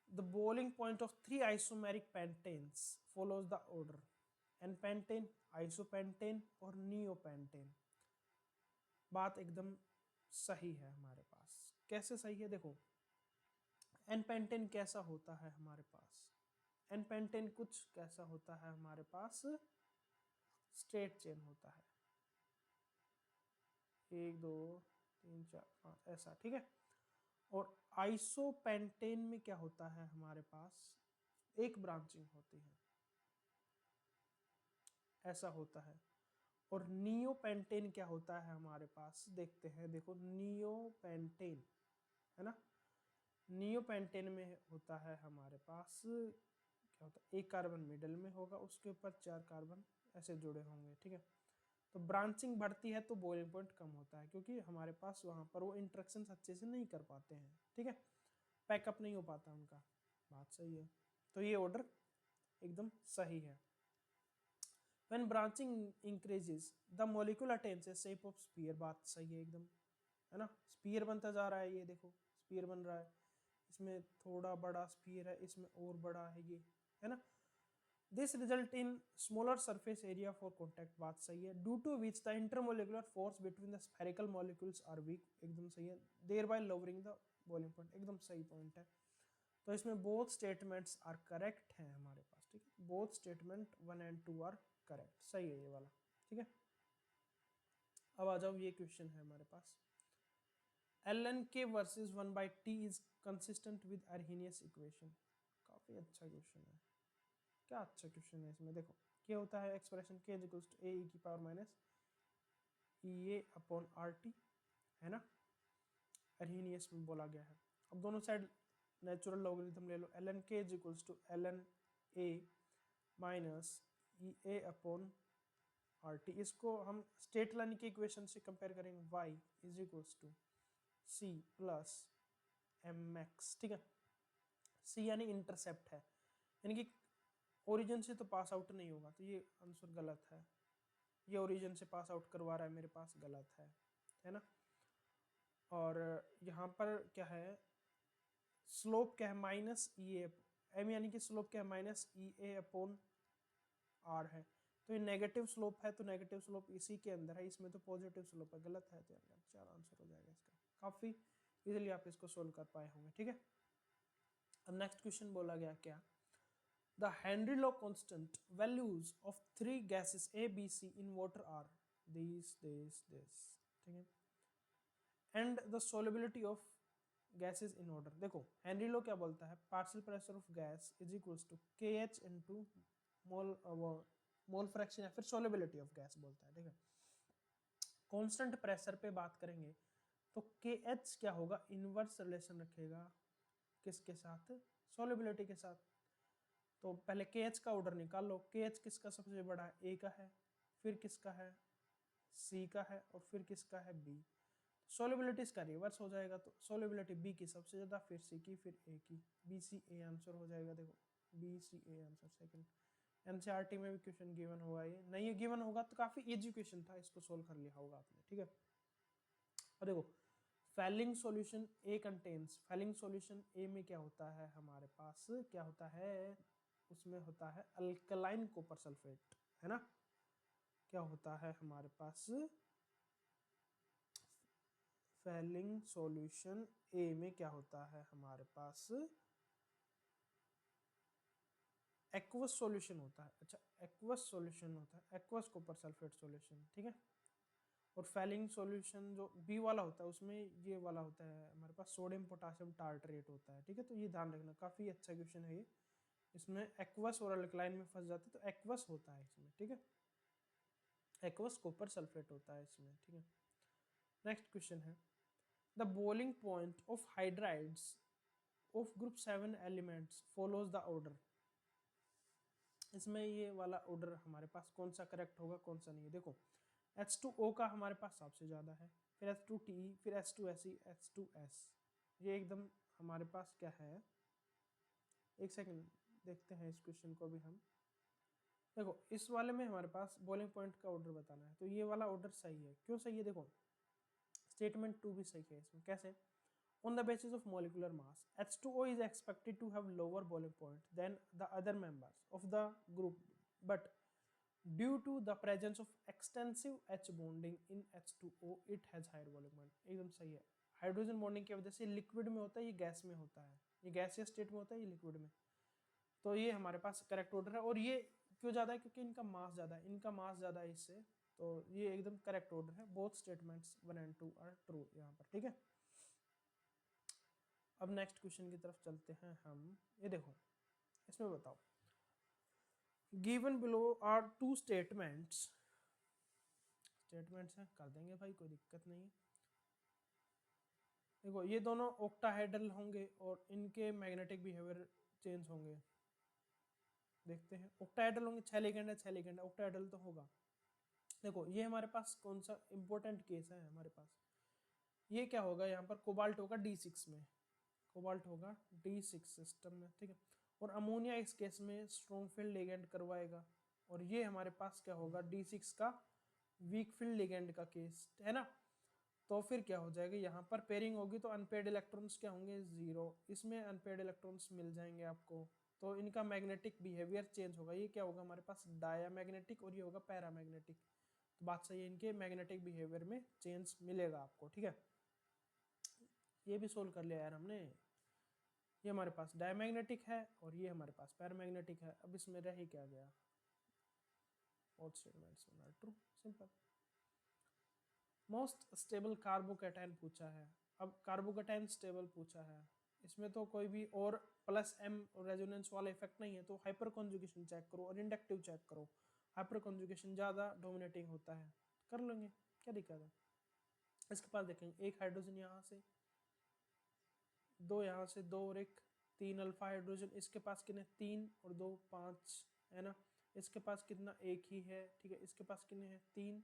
the boiling point of 3 isomeric pentanes follows the order n pentane, isopentane और नियोपेंटेन। बात एकदम सही है हमारे पास। कैसे सही है देखो, एन पेंटेन कैसा होता है हमारे पास, एन पेंटेन कुछ कैसा होता है हमारे पास, स्ट्रेट चेन होता है, 1 2 3 4 5 ऐसा, ठीक है। और आइसोपेंटेन में क्या होता है हमारे पास, एक ब्रांचिंग होती है, ऐसा होता है। और नियोपेंटेन क्या होता है हमारे पास, देखते हैं, देखो नियोपेंटेन है ना, नियोपेंटेन में होता है हमारे पास क्या होता है, एक कार्बन मिडल में होगा, उसके ऊपर 4 कार्बन ऐसे जुड़े होंगे, ठीक है। तो ब्रांचिंग बढ़ती है तो बॉइलिंग पॉइंट कम होता है, क्योंकि हमारे पास वहाँ पर वो इंट्रैक्शन अच्छे से नहीं कर पाते हैं, ठीक है, पैकअप नहीं हो पाता उनका। बात सही है, तो ये ऑर्डर एकदम सही है। When branching increases, the molecule attains a shape of sphere, बात सही है एकदम, है ना, स्पीयर बनता जा रहा है, ये देखो स्पीयर बन रहा है, इसमें थोड़ा बड़ा स्पीयर है, इसमें और बड़ा है ये, है ना। This result in smaller surface area for contact, बात सही है। Due to which the intermolecular force between the spherical molecules are weak, एकदम सही है। Thereby lowering the boiling point, एकदम सही पॉइंट है। तो इसमें बोथ स्टेटमेंट्स आर करेक्ट हैं हमारे पास, ठीक है, both statement 1 and 2 are correct, सही है ये वाला, ठीक है। अब आ जाओ, ये क्वेश्चन है हमारे पास, ln k वर्सेस 1/t is consistent with Arrhenius equation. काफी अच्छा क्वेश्चन है, क्या अच्छा क्वेश्चन है इसमें। देखो क्या होता है expression, k equals to a e की power minus ea upon rt, है ना, अर्हेनियस में बोला गया है। अब दोनों साइड नेचुरल लॉगरिथम ले लो, ln k equals to ln a minus ea upon rt, इसको हम स्टेट लाइन की इक्वेशन से कंपेयर करेंगे, y is equals to c plus mx, ठीक है। c यानी इंटरसेप्ट है, यानी कि ओरिजिन से तो पास आउट नहीं होगा, तो ये आंसर गलत है। ये ओरिजिन से पास आउट करवा रहा है मेरे पास, गलत है ना। और यहाँ पर क्या है, स्लोप क्या है, माइनस ई एम, यानी कि स्लोप क्या है, minus E A upon R है। तो ये नेगेटिव स्लोप है, तो नेगेटिव स्लोप इसी के अंदर है, इसमें तो पॉजिटिव स्लोप है, गलत है। तो यार 4 आंसर हो जाएगा इसका, काफी इजीली आप इसको सोल्व कर पाए होंगे, ठीक है। अब नेक्स्ट क्वेश्चन बोला गया क्या, the Henry law constant values of 3 gases A B C in water are this, ठीक है, and the solubility of gases in water. देखो हेनरी लॉ क्या बोलता है, partial pressure of gas is equals to K H into mole mole fraction या फिर solubility of gas बोलता है, ठीक है। कांस्टेंट प्रेशर पे बात करेंगे तो के एच क्या होगा, इनवर्स रिलेशन रखेगा किसके साथ, सोलिबिलिटी के साथ। तो पहले के एच का ऑर्डर निकाल लो, के एच किसका सबसे बड़ा है, ए का है, फिर किसका है, सी का है, और फिर किसका है, बी। सोलिबिलिटी इसका रिवर्स हो जाएगा, तो सोलिबिलिटी बी की सबसे ज्यादा, फिर सी की, फिर ए की, बी सी ए आंसर हो जाएगा। देखो B C A answer second, NCERT में भी क्वेश्चन गिवन हुआ है, ये नहीं गिवन होगा तो काफी इजी क्वेश्चन था, इसको सोल्व कर लिया होगा आपने, ठीक है। और देखो फैलिंग सॉल्यूशन ए कंटेन्स, फैलिंग सॉल्यूशन ए में क्या होता है हमारे पास, क्या होता है, उसमें होता है अल्कलाइन कॉपर सल्फेट, है ना। क्या होता है हमारे पास, फैलिंग सॉल्यूशन ए में क्या होता है हमारे पास, एक्वस सॉल्यूशन होता है, अच्छा एक्वस सॉल्यूशन होता है, एक्वस कॉपर सल्फेट सॉल्यूशन, ठीक है। और फैलिंग सॉल्यूशन जो बी वाला होता है उसमें ये वाला होता है हमारे पास, सोडियम पोटासियम टार्ट्रेट होता है, ठीक है। तो ये ध्यान रखना, काफी अच्छा क्वेश्चन है ये, इसमें एक्वस और अल्कलाइन में फंस जाते तो एक्वस होता है इसमें, ठीक है, एक्वस कॉपर सल्फेट होता है इसमें, ठीक है। नेक्स्ट क्वेश्चन है, the boiling point of hydrides of group 7 elements follows the order. इसमें ये वाला ऑर्डर हमारे पास कौन सा करेक्ट होगा, कौन सा नहीं है। देखो H2O का हमारे पास सबसे ज़्यादा है, फिर H2TE, फिर H2SE, H2S, ये एकदम हमारे पास क्या है, एक सेकंड देखते हैं इस क्वेश्चन को भी हम। देखो इस वाले में हमारे पास बॉइलिंग पॉइंट का ऑर्डर बताना है, तो ये वाला ऑर्डर सही है। क्यों सही है, देखो स्टेटमेंट 2 भी सही है इसमें। कैसे, on the basis of molecular mass H2O is expected to have lower boiling point than the other members of the group, but due to the presence of extensive H bonding in H2O it has higher volume. एकदम सही है। Hydrogen bonding की वजह से liquid में होता है, ये गैस में होता है, ये गैसियस स्टेट में होता है, ये लिक्विड में। तो ये हमारे पास करेक्ट ऑर्डर है। और ये क्यों ज्यादा है? क्योंकि इनका मास ज्यादा है, इनका मास ज्यादा है इससे। तो ये एकदम करेक्ट ऑर्डर है। Both statements 1 and 2 are true यहाँ पर, ठीक है। अब नेक्स्ट क्वेश्चन की तरफ चलते हैं हम। ये देखो, इसमें बताओ, given below are two statements हैं, कर देंगे भाई, कोई दिक्कत नहीं है। देखो ये दोनों ऑक्टाहेड्रल होंगे और इनके मैग्नेटिक बिहेवियर चेंज होंगे। देखते हैं, ऑक्टाहेड्रल होंगे, 6 लिगेंड है, 6 लिगेंड है, ऑक्टाहेड्रल तो होगा। देखो ये हमारे पास कौन सा इंपॉर्टेंट केस है हमारे पास, ये क्या होगा यहाँ पर, कोबाल्ट होगा D6 में, कोबाल्ट होगा D6 सिस्टम में, ठीक है। और अमोनिया इस केस में स्ट्रॉन्ग फील्ड लिगेंड करवाएगा। और ये हमारे पास क्या होगा, D6 का वीक फील्ड लिगेंड का केस है ना। तो फिर क्या हो जाएगा, यहाँ पर पेयरिंग होगी तो अनपेयर्ड इलेक्ट्रॉन्स क्या होंगे, 0। इसमें अनपेयर्ड इलेक्ट्रॉन्स मिल जाएंगे आपको, तो इनका मैग्नेटिक बिहेवियर चेंज होगा। ये क्या होगा हमारे पास, डायामैग्नेटिक, और ये होगा पैरामैग्नेटिक। तो बात सही है, इनके मैग्नेटिक बिहेवियर में चेंज मिलेगा आपको, ठीक है। ये भी सोल्व कर लिया यार हमने। ये हमारे पास डायमैग्नेटिक है और ये हमारे पास पैरामैग्नेटिक है। अब इसमें रह ही क्या गया, both statements are true, simple. Most stable carbocation पूछा है। अब कार्बोकैटायन स्टेबल पूछा है, इसमें तो कोई भी और प्लस m रेजोनेंस वाला इफेक्ट नहीं है। तो हाइपर कॉन्जुगेशन चेक करो और इंडक्टिव चेक करो। हाइपर कॉन्जुगेशन ज्यादा डोमिनेटिंग होता है, कर लेंगे, क्या दिक्कत है। इसके पास देखेंगे, एक हाइड्रोजन यहाँ से, दो यहाँ से, दो और एक, 3 अल्फा हाइड्रोजन। इसके पास कितने, 3 और 2 5 है ना। इसके पास कितना, एक ही है, ठीक है। इसके पास कितने हैं, 3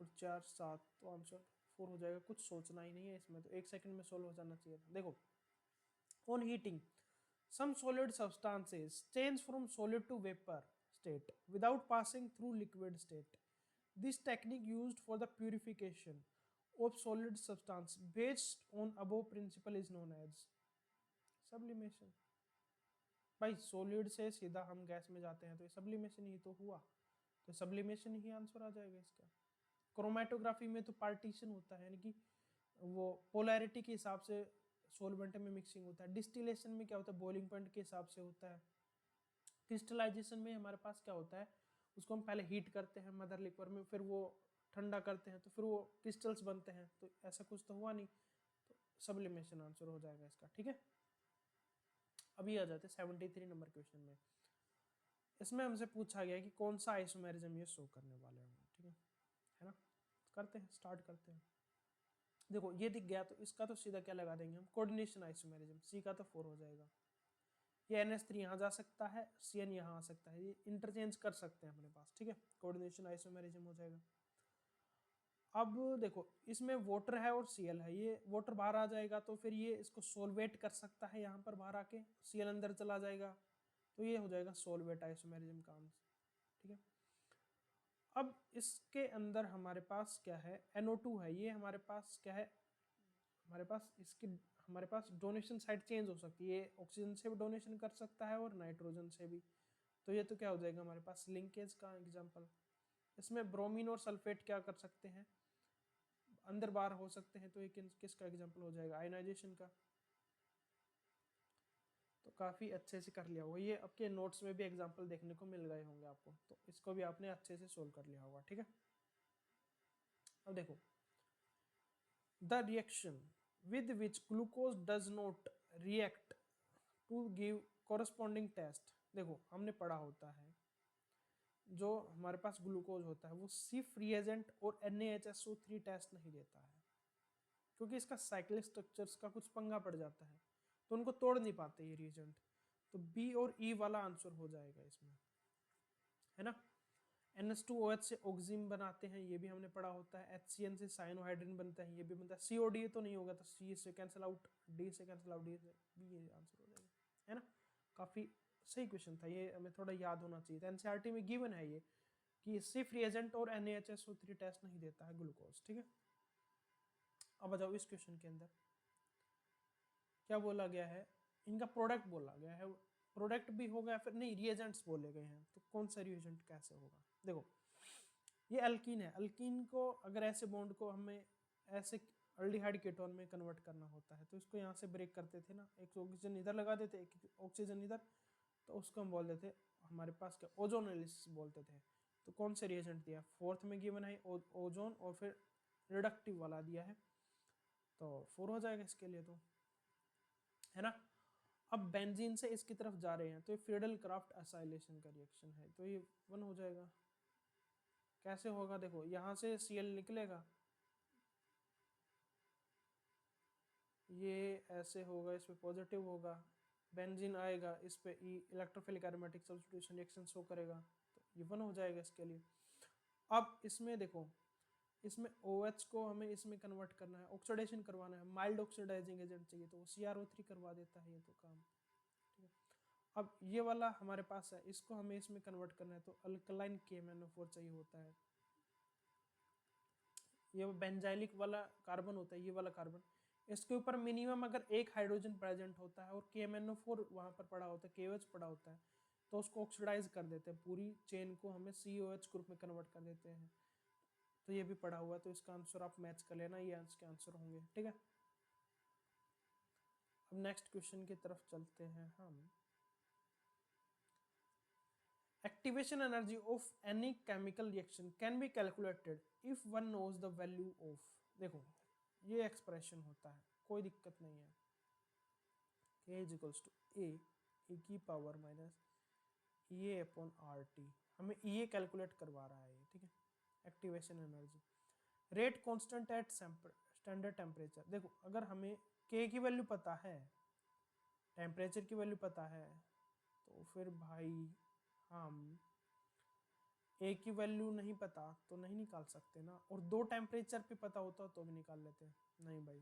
और 4 7। तो आंसर 4 हो जाएगा। कुछ सोचना ही नहीं है इसमें, तो 1 सेकंड में सोल्व हो जाना चाहिए। देखो, on heating some solid substances change from solid to vapor state without passing through liquid state. This technique used for the purification of solid substance based on above principle is known as sublimation। भाई solid से सीधा हम gas में जाते हैं तो ये sublimation ही तो हुआ, तो सब्लिमेशन ही आंसर आ जाएगा इसका। क्रोमेटोग्राफी में तो पार्टीशन होता है, यानी कि वो पोलैरिटी के हिसाब से सोलवेंट में मिक्सिंग होता है। डिस्टिलेशन में क्या होता है, बॉइलिंग पॉइंट के हिसाब से होता है। क्रिस्टलाइजेशन में हमारे पास क्या होता है, उसको हम पहले हीट करते हैं मदर लिक्विड में, फिर वो ठंडा करते हैं तो फिर वो क्रिस्टल्स बनते हैं। तो ऐसा कुछ तो हुआ नहीं, तो सब्लिमेशन आंसर हो जाएगा इसका, ठीक है। अभी आ जाते हैं 73 नंबर क्वेश्चन में। इसमें हमसे पूछा गया कि कौन सा आइसोमेरिज्म ये शो करने वाले होंगे, ठीक है ना। करते हैं, स्टार्ट करते हैं। देखो ये दिख गया, तो इसका तो सीधा क्या लगा देंगे हम, कोऑर्डिनेशन आइसोमेरिज्म। सी का तो 4 हो जाएगा। ये NH3 यहाँ जा सकता है, CN यहाँ आ सकता है, ये इंटरचेंज कर सकते हैं अपने पास, ठीक है। कोऑर्डिनेशन आइसोमेरिज्म हो जाएगा। अब देखो इसमें वाटर है और Cl है, ये वाटर बाहर आ जाएगा तो फिर ये इसको सोलवेट कर सकता है, यहाँ पर बाहर आके Cl अंदर चला जाएगा, तो ये हो जाएगा सोलवेट आइसोमेरिज्म का आंसर, ठीक है। अब इसके अंदर हमारे पास क्या है, NO2 है, ये हमारे पास क्या है, हमारे पास इसकी हमारे पास डोनेशन साइड चेंज हो सकती है। ये ऑक्सीजन से भी डोनेशन कर सकता है और नाइट्रोजन से भी। तो ये तो क्या हो जाएगा हमारे पास, लिंकेज का एग्जांपल। इसमें ब्रोमीन और सल्फेट क्या कर सकते हैं, अंदर बाहर हो सकते हैं। तो ये किसका एग्जांपल हो जाएगा, आयनाइजेशन का। तो काफ़ी अच्छे से कर लिया होगा, ये आपके नोट्स में भी एग्जांपल देखने को मिल गए होंगे आपको, तो इसको भी आपने अच्छे से सोल्व कर लिया होगा, ठीक है। अब देखो, the reaction with which glucose does not react to give corresponding test। देखो हमने पढ़ा होता है, जो हमारे पास ग्लूकोज होता है वो सिर्फ रिएजेंट और NaHSO3 टेस्ट नहीं देता है, क्योंकि इसका साइक्लिक स्ट्रक्चर्स का कुछ पंगा पड़ जाता है, तो उनको तोड़ नहीं पाते ये रिएजेंट। तो B और E वाला आंसर हो जाएगा इसमें, है ना। NH2OH से ऑक्सीजन बनाते हैं, ये भी हमने पढ़ा होता है। HCN से साइनोहाइड्रिन बनता है, ये भी बनता है। COD तो नहीं होगा, तो C से कैंसिल आउट, D से कैंसिल आउट, D से भी ये आंसर हो जाएगा, है ना। काफी सही क्वेश्चन था ये, हमें थोड़ा याद होना चाहिए था। NCERT में गिवन है ये कि सिर्फ रिएजेंट और NaHSO3 टेस्ट नहीं देता है ग्लूकोज, ठीक है। अब आ जाओ इस क्वेश्चन के अंदर क्या बोला गया है, इनका प्रोडक्ट बोला गया है। प्रोडक्ट भी होगा या फिर नहीं, रिएजेंट्स बोले गए हैं, तो कौन सा रिएजेंट कैसे होगा। देखो ये अल्कीन है, अल्कीन को अगर ऐसे बॉन्ड को हमें ऐसे अल्डिहाइड कीटोन में कन्वर्ट करना होता है तो इसको यहाँ से ब्रेक करते थे ना, एक ऑक्सीजन इधर लगा देते, एक ऑक्सीजन इधर, तो उसको हम बोल देते हमारे पास क्या ओजोनलिसिस बोलते थे। तो कौन से रिएजेंट दिया, फोर्थ में गिवन है ओजोन और फिर रिडक्टिव वाला दिया है, तो 4 हो जाएगा इसके लिए, तो है ना। अब बेंजीन से इसकी तरफ जा रहे हैं तो ये फ्रीडल क्राफ्ट एसाइलेशन का रिएक्शन है, तो ये 1 हो जाएगा। कैसे होगा, देखो यहाँ से Cl निकलेगा, ये ऐसे होगा, इस पे पॉजिटिव होगा, बेंजीन आएगा, इस पे electrophilic aromatic substitution reaction show करेगा, तो ये 1 हो जाएगा इसके लिए। अब इसमें देखो, इसमें OH को हमें इसमें कन्वर्ट करना है, ऑक्सीडेशन करवाना है, माइल्ड ऑक्सीडाइजिंग एजेंट चाहिए, तो CrO3 करवा देता है ये तो काम, ठीक है। अब ये वाला हमारे पास है, इसको हमें इसमें कन्वर्ट करना है, तो अल्कलाइन KMnO4 चाहिए होता है। ये बेंजाइलिक वाला कार्बन होता है, ये वाला कार्बन, इसके ऊपर मिनिमम अगर एक हाइड्रोजन प्रेजेंट होता है और KMnO4 वहाँ पर पड़ा होता है, KOH पड़ा होता है, तो उसको ऑक्सीडाइज कर देते हैं, पूरी चेन को हमें COH ग्रुप में कन्वर्ट कर देते हैं। तो ये भी पड़ा हुआ है, तो इसका आंसर आप मैच कर लेना, ये इसके आंसर होंगे, ठीक है। अब नेक्स्ट क्वेश्चन की तरफ चलते हैं हम। Activation energy of any chemical reaction can be calculated if one knows the value of, देखो ये एक्सप्रेशन होता है, कोई दिक्कत नहीं है, K इज इक्वल्स टू ए की power minus E upon RT, हमें ये कैलकुलेट करवा रहा है ये, ठीक है। Activation energy rate constant eight standard temperature, देखो अगर हमें K की वैल्यू पता है, टेम्परेचर की वैल्यू पता है, तो फिर भाई हम A की वैल्यू नहीं पता तो नहीं निकाल सकते ना, और 2 टेम्परेचर पे पता होता तो भी निकाल लेते, नहीं भाई।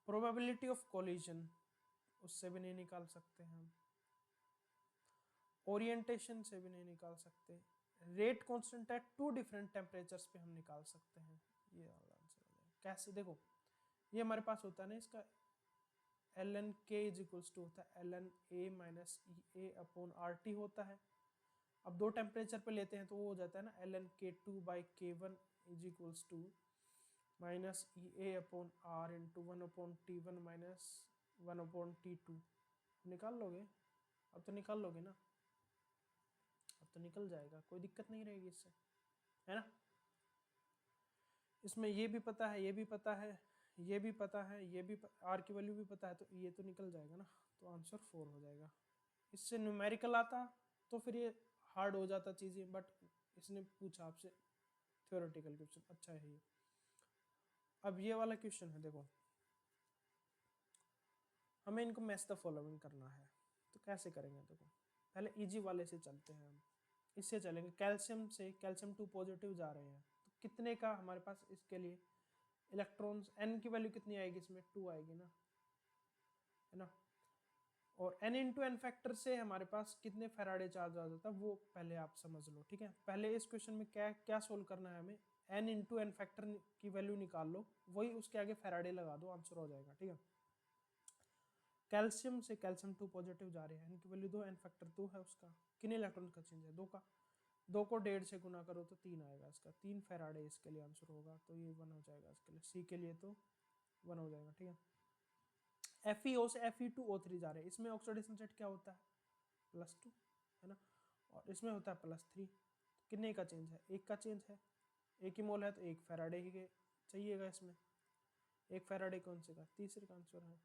प्रोबेबिलिटी ऑफ कोलिजन, उससे भी नहीं निकाल सकते हम, ओरिएंटेशन से भी नहीं निकाल सकते, rate constant eight 2 different temperatures पे हम निकाल सकते हैं, ये वाला आंसर हो जाएगा। कैसे, देखो ये हमारे पास होता है ना, इसका ln k is equals to होता है ln a minus E a upon RT होता है। अब 2 टेम्परेचर पे लेते हैं तो वो हो जाता है ना ln k2 by k1 is equals to minus E a upon R into 1 upon T1 minus 1 upon T2, निकाल लोगे, अब तो निकाल लोगे ना, अब तो निकल जाएगा, कोई दिक्कत नहीं रहेगी इससे, है ना। इसमें ये भी पता है, ये भी पता है, ये भी पता है, ये भी R की वैल्यू भी पता है, तो ये तो निकल जाएगा ना, तो आंसर 4 हो जाएगा। इससे न्यूमेरिकल आता तो फिर ये हार्ड हो जाता चीज़ें, बट इसने पूछा आपसे थ्योरेटिकल क्वेश्चन, अच्छा है ये। अब ये वाला क्वेश्चन है, देखो हमें इनको मैच द फॉलोइंग करना है, तो कैसे करेंगे, देखो पहले इजी वाले से चलते हैं हम, इससे चलेंगे, कैल्शियम से कैल्शियम 2 पॉजिटिव जा रहे हैं, तो कितने का हमारे पास इसके लिए इलेक्ट्रॉन्स, n की वैल्यू कितनी आएगी इसमें, 2 आएगी ना, है ना। और n इंटू एन फैक्टर से हमारे पास कितने फैराडे चार्ज आ जाता है वो पहले आप समझ लो, ठीक है। पहले इस क्वेश्चन में क्या क्या सोल्व करना है हमें, n इंटू एन फैक्टर की वैल्यू निकाल लो, वही उसके आगे फैराडे लगा दो, आंसर हो जाएगा, ठीक है। कैल्शियम से कैल्शियम 2 पॉजिटिव जा रहे हैं, n की वैल्यू 2, एन फैक्टर 2 है उसका, कितने इलेक्ट्रॉन का चेंज है, 2 का, 2 को 1.5 से गुना करो तो 3 आएगा इसका, 3 फैराडे इसके लिए आंसर होगा, तो ये 1 हो जाएगा इसके लिए, सी के लिए तो 1 हो जाएगा, ठीक है। FeO से Fe2O3 जा रहे हैं, इसमें ऑक्सीडेशन स्टेट क्या होता है, +2, है ना, और इसमें होता है +3, कितने का चेंज है, 1 का चेंज है, 1 ही मोल है तो 1 फैराडे ही के चाहिएगा इसमें, 1 फैराडे कौन से का, तीसरे का आंसर है ना।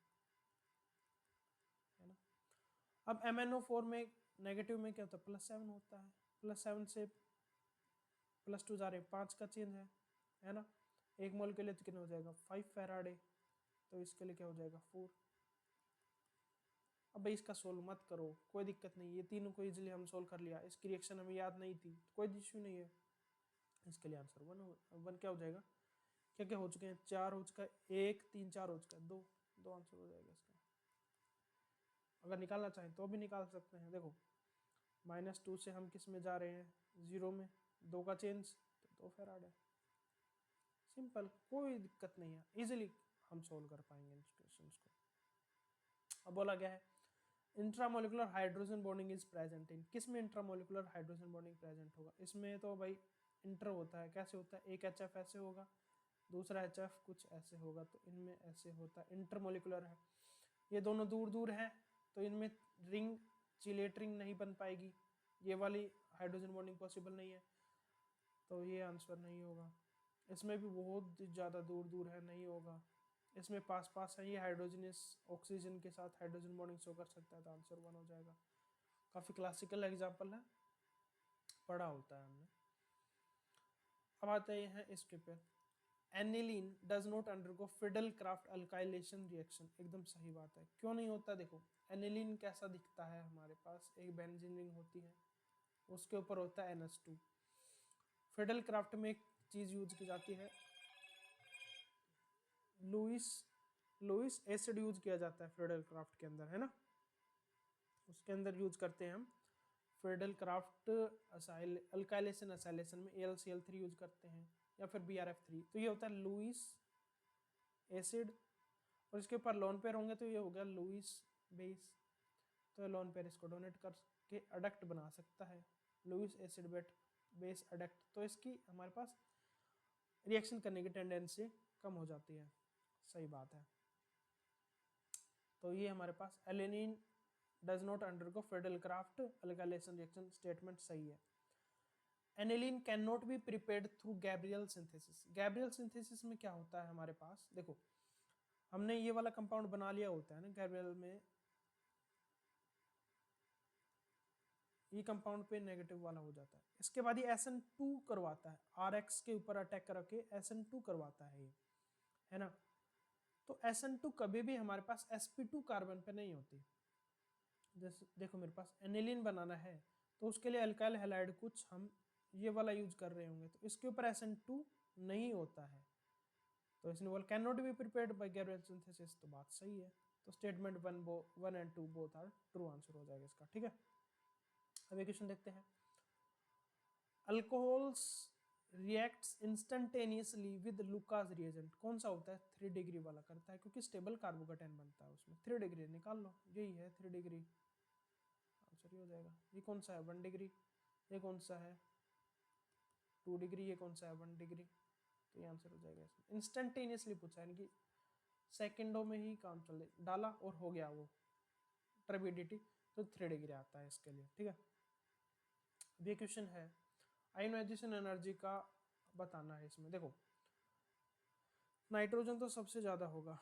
अब MnO4 में नेगेटिव में क्या होता है, +7 होता है, +7 से +2 जा रहे हैं, 5 का चेंज है ना, 1 मोल के लिए तो कितना हो जाएगा 5 फैराडे, तो इसके लिए क्या हो जाएगा 4। अब भाई इसका सोल्व मत करो, कोई दिक्कत नहीं, ये तीनों को इजीली हम सोल्व कर लिया, इसकी रिएक्शन हमें याद नहीं थी, कोई इश्यू नहीं है, इसके लिए आंसर 1 क्या हो जाएगा, क्या क्या हो चुके हैं, 4 हो चुका है, 1 3 4 हो चुका है, 2 आंसर हो जाएगा इसका। अगर निकालना चाहें तो भी निकाल सकते हैं, देखो -2 से हम किस में जा रहे हैं, 0 में, 2 का चेंज तो 2 फैराड है, सिंपल, कोई दिक्कत नहीं है, इजीली हम सोल्व कर पाएंगे इन क्वेश्चंस को। अब बोला गया है intramolecular hydrogen bonding is present in, किस में इंट्रामोलिकुलर हाइड्रोजन बॉन्डिंग प्रेजेंट होगा? इसमें तो भाई इंटर होता है, कैसे होता है, एक HF ऐसे होगा, दूसरा HF कुछ ऐसे होगा, तो इनमें ऐसे होता है, इंटरमोलिकुलर है। ये दोनों दूर दूर है तो इनमें रिंग चिलेट रिंग नहीं बन पाएगी, ये वाली हाइड्रोजन बॉन्डिंग पॉसिबल नहीं है, तो ये आंसर नहीं होगा। इसमें भी बहुत ज़्यादा दूर दूर है, नहीं होगा। इसमें पास पास है, ये हाइड्रोजनस ऑक्सीजन के साथ हाइड्रोजन बॉन्डिंग शो कर सकता है, तो आंसर 1 हो जाएगा। काफ़ी क्लासिकल एग्जाम्पल है, पढ़ा होता है हमने। अब आते हैं इसके पे, aniline does not undergo Friedel Crafts alkylation reaction, एकदम सही बात है। क्यों नहीं होता? देखो एनिलीन कैसा दिखता है, हमारे पास एक बेंजीन रिंग होती है, उसके ऊपर होता है NH2। फिडल क्राफ्ट में एक चीज यूज की जाती है, लुईस एसिड यूज किया जाता है फिडल क्राफ्ट के अंदर, है ना, उसके अंदर यूज करते हैं हम फिडल क्राफ्ट अल्काइलेशन असाइलेशन में AlCl3 यूज करते हैं, या फिर BrF3। तो ये होता है लुईस एसिड, और इसके ऊपर लोन पेयर होंगे तो ये हो गया लुईस बेस, तो लोन पेयर इसको डोनेट करके अडक्ट बना सकता है, लुईस एसिड बेस अडक्ट, तो इसकी हमारे पास रिएक्शन करने की टेंडेंसी कम हो जाती है। सही बात है। तो ये हमारे पास aniline does not undergo Friedel Crafts alkylation reaction statement सही है। Aniline can not be prepared through Gabriel synthesis. Gabriel synthesis में क्या होता है हमारे पास, देखो हमने ये वाला कंपाउंड बना लिया होता है ना गैब्रियल में, ये कंपाउंड पे नेगेटिव वाला हो जाता है, इसके बाद ये SN2 करवाता है, RX के ऊपर अटैक करके SN2 करवाता है ये, है ना। तो SN2 कभी भी हमारे पास sp2 कार्बन पे नहीं होती। जैसे देखो मेरे पास एनिलीन बनाना है तो उसके लिए अल्काइल हैलाइड कुछ हम ये वाला यूज कर रहे होंगे, तो इसके ऊपर SN2 नहीं होता है, तो इसने बोला can not be prepared by Gabriel synthesis, तो बात सही है। तो statement 1 and 2 both are true answer हो जाएगा इसका, ठीक है। अब एक क्वेश्चन देखते हैं, alcohols reacts instantaneously with Lucas reagent, कौन सा होता है? 3 डिग्री वाला करता है, क्योंकि स्टेबल कार्बोकेटाइन बनता है उसमें। 3 डिग्री निकाल लो, यही है 3 डिग्री, आंसर ही हो जाएगा। ये कौन सा है? 1 डिग्री। ये कौन सा है? 2 डिग्री। ये कौन सा है? 1 डिग्री। तो ये आंसर हो जाएगा इसमें। इंस्टेंटेनियसली पूछा है, यानी कि सेकेंडों में ही काम चल डाला और हो गया वो टर्बिडिटी, तो 3 डिग्री आता है इसके लिए, ठीक है। ये क्वेश्चन है आयोनाइजेशन एनर्जी का बताना है इसमें। देखो नाइट्रोजन तो सबसे ज़्यादा होगा,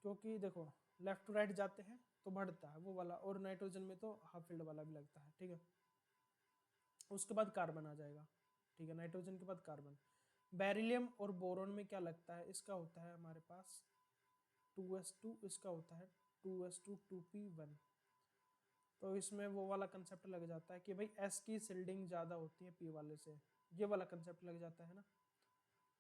क्योंकि देखो लेफ्ट टू राइट जाते हैं तो बढ़ता है वो वाला, और नाइट्रोजन में तो हाफ फील्ड वाला भी लगता है, ठीक है। उसके बाद कार्बन आ जाएगा, ठीक है, नाइट्रोजन के बाद कार्बन। बेरिलियम और बोरोन में क्या लगता है? इसका होता है हमारे पास 2s2, इसका होता है 2s2 2p1। तो इसमें वो वाला कंसेप्ट लग जाता है कि भाई S की सिल्डिंग ज़्यादा होती है P वाले से, ये वाला कंसेप्ट लग जाता है ना।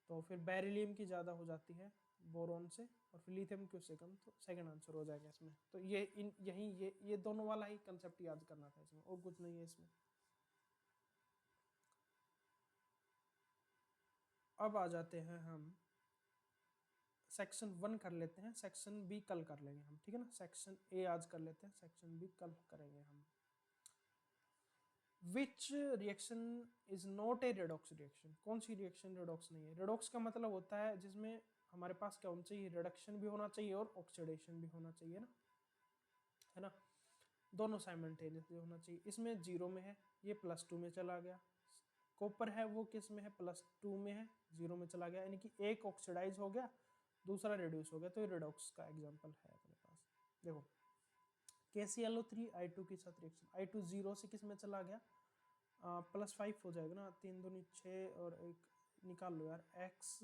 तो फिर बेरिलियम की ज़्यादा हो जाती है बोरोन से, और फिर लिथियम की उससे कम, तो सेकंड आंसर हो जाएगा इसमें। तो ये दोनों वाला ही कंसेप्ट याद करना था इसमें, और कुछ नहीं है इसमें। अब आ जाते हैं हम सेक्शन 1 कर लेते हैं, सेक्शन B कल कर लेंगे हम, ठीक है ना। सेक्शन A आज कर लेते हैं, सेक्शन B कल करेंगे हम। Which reaction is not a redox reaction, कौन सी रिएक्शन रेडॉक्स नहीं है? रेडॉक्स का मतलब होता है जिसमें हमारे पास क्या होना चाहिए? रिडक्शन भी होना चाहिए और ऑक्सीडेशन भी होना चाहिए ना, है ना, दोनों साइमल्टेनियसली होना चाहिए। इसमें 0 में है, ये +2 में चला गया। कॉपर है वो किस में है? +2 में है, 0 में चला गया, यानी कि एक ऑक्सीडाइज हो गया, दूसरा रिड्यूस हो गया, तो ये रेडॉक्स का एग्जाम्पल है अपने पास। देखो KClO3 I2 के साथ रिएक्शन, I2 0 से किस में चला गया? +5 हो जाएगा ना, 3 दूनी 6 और एक निकाल लो यार, x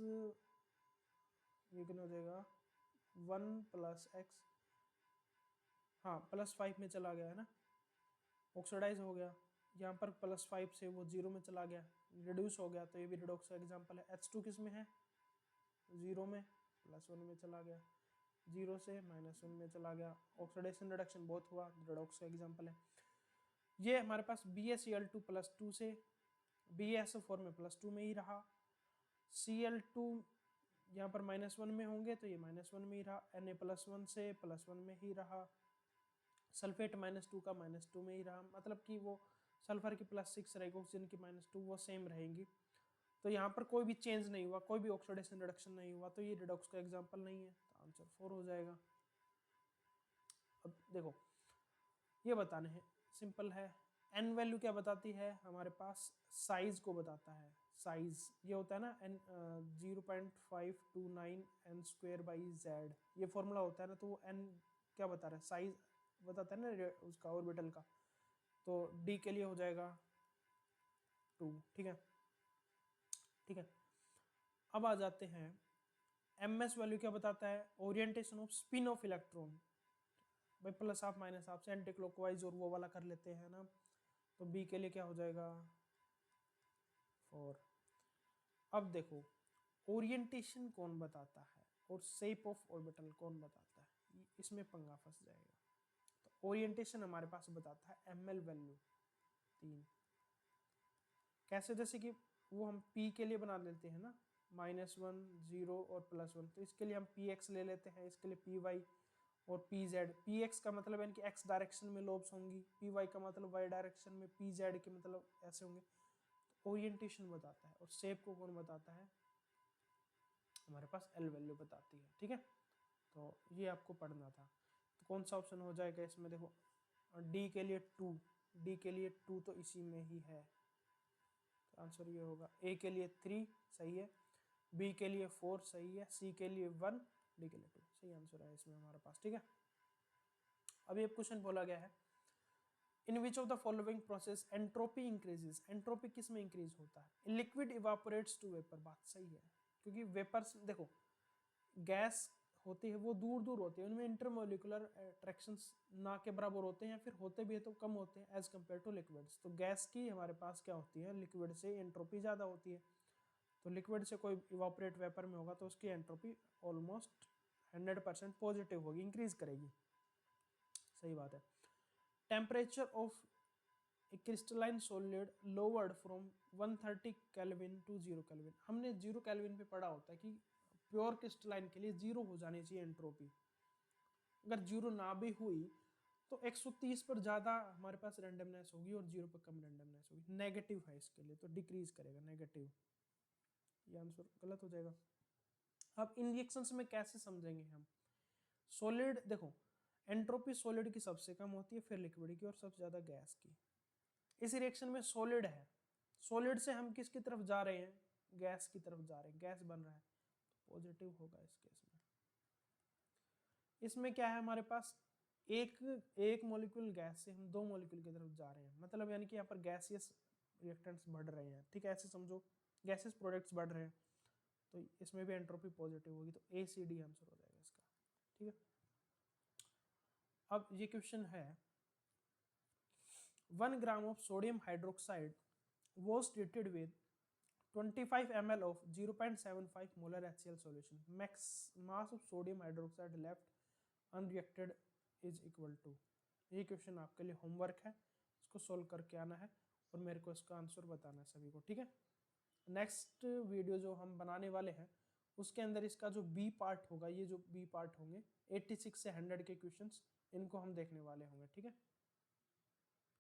ये कितना हो जाएगा? 1 + x, हाँ +5 में चला गया है ना, ऑक्सीडाइज हो गया। यहाँ पर +5 से वो 0 में चला गया, रिड्यूस हो गया, तो ये भी रिडॉक्स का एग्जाम्पल है। H2 किस में है? 0 में, +1 में चला गया, 0 से -1 में चला गया, ऑक्सीडेशन रिडक्शन बहुत हुआ, रिडॉक्स का एग्जाम्पल है। ये हमारे पास BaCl2 +2 से BaSO4 में +2 में ही रहा, Cl2 यहाँ पर -1 में होंगे तो ये -1 में ही रहा, Na+1 से +1 में ही रहा, सल्फेट -2 का -2 में ही रहा, मतलब कि वो सल्फर की +6 रहेगी, ऑक्सीजन की -2 वो सेम रहेंगी। तो यहाँ पर कोई भी चेंज नहीं हुआ, कोई भी ऑक्सीडेशन रिडक्शन नहीं हुआ, तो ये रिडॉक्स का एग्जाम्पल नहीं है, तो आंसर 4 हो जाएगा। अब देखो ये बताने हैं, सिंपल है। एन वैल्यू क्या बताती है हमारे पास, साइज को बताता है। साइज ये होता है ना n 0.529 n square by Z, ये फॉर्मूला होता है ना, तो वो एन क्या बता रहा है, साइज बताता है ना उसका ऑर्बिटल का। तो डी के लिए हो जाएगा 2, ठीक है ठीक है। अब आ जाते हैं, एम एस वैल्यू क्या बताता है, orientation off spin off electron, भाई प्लस हाफ माइनस हाफ से एंटी क्लॉकवाइज और वो वाला कर लेते हैं ना। तो बी के लिए क्या हो जाएगा 4। अब देखो ओरिएंटेशन कौन बताता है और शेप ऑफ ऑर्बिटल कौन बताता है, इसमें पंगा फंस जाएगा। तो ओरिएंटेशन हमारे पास बताता है एम एल वैल्यू 3। कैसे, जैसे कि वो हम पी के लिए बना लेते हैं ना, -1 0 और +1, तो इसके लिए हम पी एक्स ले लेते हैं, इसके लिए पी वाई और पी जेड। पी एक्स का मतलब यानी कि एक्स डायरेक्शन में लोब्स होंगी, पी वाई का मतलब वाई डायरेक्शन में, पी जेड के मतलब ऐसे होंगे। तो ओरिएंटेशन बताता है, और शेप को कौन बताता है, हमारे पास एल वैल्यू बताती है, ठीक है। तो ये आपको पढ़ना था। तो कौन सा ऑप्शन हो जाएगा इसमें, देखो डी के लिए 2, डी के लिए 2 तो इसी में ही है, तो आंसर ये होगा। ए के लिए 3 सही है, बी के लिए 4 सही है, सी के लिए 1, डी के लिए 2 सही आंसर है इसमें हमारे पास, ठीक है। अभी एक क्वेश्चन बोला गया है, in which of the following process entropy increases, entropy किस में इंक्रीज होता है, लिक्विड इवापोरेट्स टू वेपर, बात सही है, क्योंकि वेपर्स देखो गैस होती है वो दूर दूर होती है, उनमें इंटरमोलिकुलर अट्रैक्शंस ना के बराबर होते हैं, या फिर होते भी है तो कम होते हैं एज कम्पेयर टू लिक्विड्स। तो गैस की हमारे पास क्या होती है, लिक्विड से एंट्रोपी ज़्यादा होती है। तो लिक्विड से कोई इवापोरेट वेपर में होगा तो उसकी एंट्रोपी ऑलमोस्ट 100% पॉजिटिव होगी, इंक्रीज करेगी, सही बात है। Temperature of a crystalline solid lowered from 130 kelvin to 0 kelvin, हमने 0 केल्विन पे पढ़ा होता है कि प्योर क्रिस्टलाइन के लिए 0 हो जानी चाहिए एंट्रोपी। अगर 0 ना भी हुई तो 130 पर ज़्यादा हमारे पास रेंडमनेस होगी और 0 पर कम रेंडमनेस होगी, नेगेटिव है इसके लिए, तो डिक्रीज करेगा, नेगेटिव, ये आंसर गलत हो जाएगा। अब इन रिएक्शंस में कैसे समझेंगे हम, सॉलिड देखो एंट्रोपी सॉलिड की सबसे कम होती है, फिर लिक्विड की, और सबसे ज़्यादा गैस की। इस रिएक्शन में सॉलिड है, सॉलिड से हम किसकी तरफ जा रहे हैं, गैस की तरफ जा रहे हैं, गैस बन रहा है, तो पॉजिटिव होगा इस केस में। इसमें क्या है हमारे पास, एक मॉलिक्यूल गैस से हम 2 मॉलिक्यूल की तरफ जा रहे हैं, मतलब यानी कि यहाँ पर गैसियस रिएक्टेंट्स बढ़ रहे हैं, ठीक है, ऐसे समझो गैसियस प्रोडक्ट्स बढ़ रहे हैं, तो इसमें भी एंट्रोपी पॉजिटिव होगी, तो ए सी डी आंसर हो जाएगा इसका, ठीक है। अब ये क्वेश्चन है, 1 gram of sodium hydroxide was treated with 25 ml of 0.75 molar HCl solution. Mass of sodium hydroxide left unreacted is equal to, ये क्वेश्चन आपके लिए होमवर्क है, इसको सोल्व करके आना है और मेरे को इसका आंसर बताना है सभी को, ठीक है। नेक्स्ट वीडियो जो हम बनाने वाले हैं उसके अंदर इसका जो बी पार्ट होगा, ये जो बी पार्ट होंगे 86 से 100 के क्वेश्चंस, इनको हम देखने वाले होंगे, ठीक है।